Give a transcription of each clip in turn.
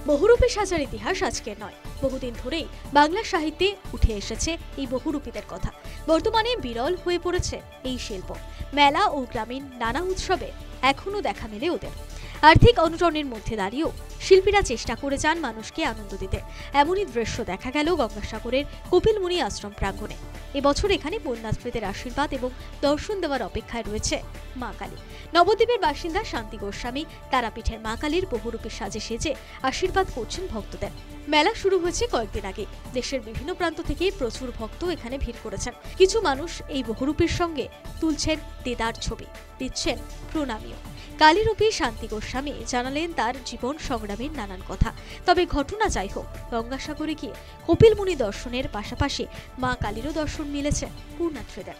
বহুরূপী সাজার ইতিহাস আজকের নয়, বহুদিন ধরেই বাংলা সাহিত্যে উঠে এসেছে এই বহুরূপীদের কথা। বর্তমানে বিরল হয়ে পড়েছে এই শিল্প। মেলা ও গ্রামীণ নানা উৎসবে এখনো দেখা মেলে ওদের। আর্থিক অনটনের মধ্যে দাঁড়িয়েও শিল্পীরা চেষ্টা করে যান মানুষকে আনন্দ দিতে। এমনই দৃশ্য দেখা গেল গঙ্গাসাগরের কপিলমুনি আশ্রম প্রাঙ্গণে। এবছর এখানে পুণ্যার্থীদের আশীর্বাদ এবং দর্শন দেওয়ার অপেক্ষায় রয়েছে মা কালী। নবদ্বীপের বাসিন্দা শান্তি গোস্বামী তারাপীঠের মা কালীর বহুরূপী সাজে সেজে আশীর্বাদ করছেন ভক্তদের। মেলা শুরু হয়েছে কয়েকদিন আগে। দেশের বিভিন্ন প্রান্ত থেকে প্রচুর ভক্ত এখানে ভিড় করেছেন। কিছু মানুষ এই বহুরূপীর সঙ্গে তুলছেন দেদার ছবি, দিচ্ছেন প্রণামীও। কালীরূপী শান্তি গোস্বামী জানালেন তার জীবন সংগ্রামের নানান কথা। তবে ঘটনা যাই হোক, গঙ্গাসাগরে গিয়ে কপিলমুনি দর্শনের পাশাপাশি মা কালীরও দর্শন মিলেছে পুণ্যার্থীদের।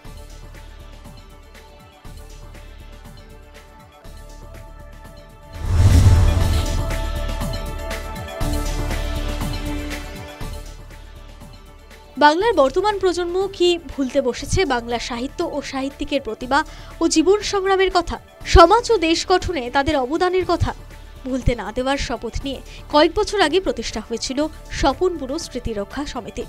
বাংলার বর্তমান প্রজন্ম কি ভুলতে বসেছে বাংলা সাহিত্য ও সাহিত্যিকের প্রতিভা ও জীবন সংগ্রামের কথা, সমাজ ও দেশ গঠনে তাদের অবদানের কথা? ভুলতে না দেওয়ার শপথ নিয়ে কয়েক বছর আগে প্রতিষ্ঠা হয়েছিল স্বপন বুড়ো স্মৃতিরক্ষা সমিতি।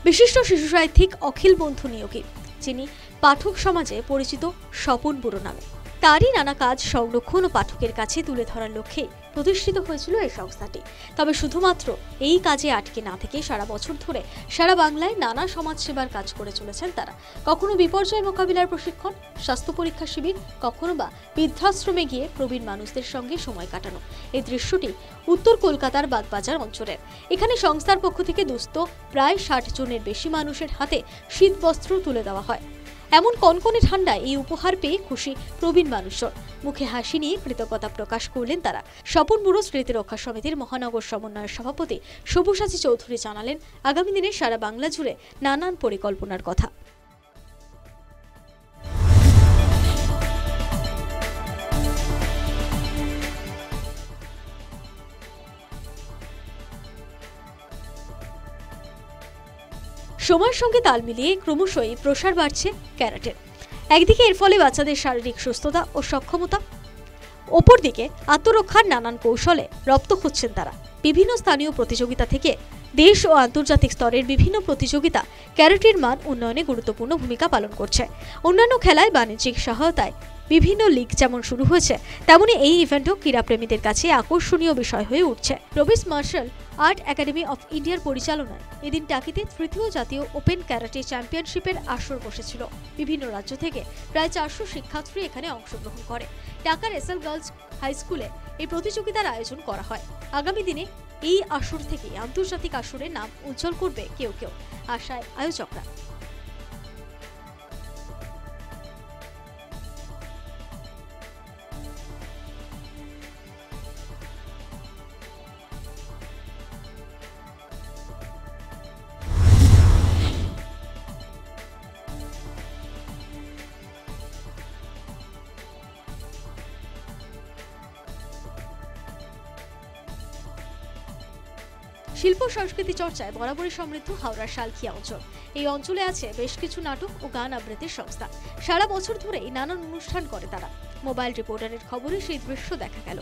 বিশিষ্ট শিশু সাহিত্যিক অখিল বন্ধু নিয়োগী, যিনি পাঠক সমাজে পরিচিত স্বপন বুড়ো নামে, তারই নানা কাজ সংরক্ষণ ও পাঠকের কাছে তুলে ধরার লক্ষ্যে প্রতিষ্ঠিত হয়েছিল এই সংস্থাটি। তবে শুধুমাত্র এই কাজে আটকে না থেকে সারা বছর ধরে সারা বাংলায় নানা সমাজসেবার কাজ করে চলেছেন তারা। কখনো বিপর্যয় মোকাবিলার প্রশিক্ষণ, স্বাস্থ্য পরীক্ষা শিবির, কখনো বা বৃদ্ধাশ্রমে গিয়ে প্রবীণ মানুষদের সঙ্গে সময় কাটানো। এই দৃশ্যটি উত্তর কলকাতার বাগবাজার অঞ্চলের। এখানে সংস্থার পক্ষ থেকে দুস্থ প্রায় 60 জনের বেশি মানুষের হাতে শীত বস্ত্র তুলে দেওয়া হয়। এমন কনকনে ঠান্ডায় এই উপহার পেয়ে খুশি প্রবীণ মানুষজন। মুখে হাসি নিয়ে কৃতজ্ঞতা প্রকাশ করলেন তারা। স্বপন বুড়ো স্মৃতিরক্ষা সমিতির মহানগর সমন্বয়ের সভাপতি সবুসাচী চৌধুরী জানালেন, আগামী দিনে সারা বাংলা জুড়ে নানান পরিকল্পনার কথা। সময়ের সঙ্গে তাল মিলিয়ে ক্রমশই প্রসার বাড়ছে ক্যারাটের। একদিকে এর ফলে বাচ্চাদের শারীরিক সুস্থতা ও সক্ষমতা, অপরদিকে আত্মরক্ষার নানান কৌশলে রপ্ত হচ্ছেন তারা। বিভিন্ন স্থানীয় প্রতিযোগিতা থেকে দেশ ও আন্তর্জাতিক স্তরের বিভিন্ন প্রতিযোগিতা ক্যারাটের মান উন্নয়নে গুরুত্বপূর্ণ ভূমিকা পালন করছে। অন্যান্য খেলায় বাণিজ্যিক সহায়তায় বিভিন্ন লিগ যেমন শুরু হয়েছে, তেমনি এই ইভেন্টও ক্রীড়াপ্রেমীদের কাছে আকর্ষণীয় বিষয় হয়ে উঠছে। প্রবেশ মার্শাল আর্ট একাডেমি অফ ইন্ডিয়ার পরিচালনায় এদিন টাকিতে তৃতীয় জাতীয় ওপেন ক্যারাটে চ্যাম্পিয়নশিপের আসর বসেছিল। বিভিন্ন রাজ্য থেকে প্রায় 400 শিক্ষার্থী এখানে অংশগ্রহণ করে। ঢাকার এসএল গার্লস হাই স্কুলে এই প্রতিযোগিতার আয়োজন করা হয়। আগামী দিনে এই আসর থেকে আন্তর্জাতিক আসরে নাম উজ্জ্বল করবে কেউ কেউ, আশায় আয়োজকরা। শিল্প সংস্কৃতি চর্চায় বরাবরই সমৃদ্ধ হাওড়ার শালখিয়া অঞ্চল। এই অঞ্চলে আছে বেশ কিছু নাটক ও গান আবৃত্তির সংস্থা। সারা বছর ধরেই নানান অনুষ্ঠান করে তারা। মোবাইল রিপোর্টারের খবরে সেই দৃশ্য দেখা গেল।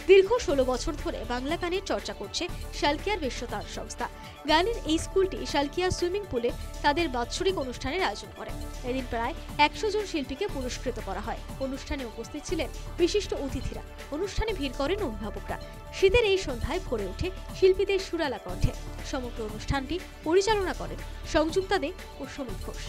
দীর্ঘ 16 বছর ধরে বাংলা গানের চর্চা করছে শালকিয়ার বিশ্বতান সংস্থা। গানের এই স্কুলটি শালকিয়া সুইমিং পুলে তাদের বাৎসরিক অনুষ্ঠানের আয়োজন করে। এদিন প্রায় 100 জন শিল্পীকে পুরস্কৃত করা হয়। অনুষ্ঠানে উপস্থিত ছিলেন বিশিষ্ট অতিথিরা। অনুষ্ঠানে ভিড় করেন অভিভাবকরা। শীতের এই সন্ধ্যায় ভরে ওঠে শিল্পীদের সুরালা কণ্ঠে। সমগ্র অনুষ্ঠানটি পরিচালনা করেন সংযুক্তা দে ও সমীর ঘোষ।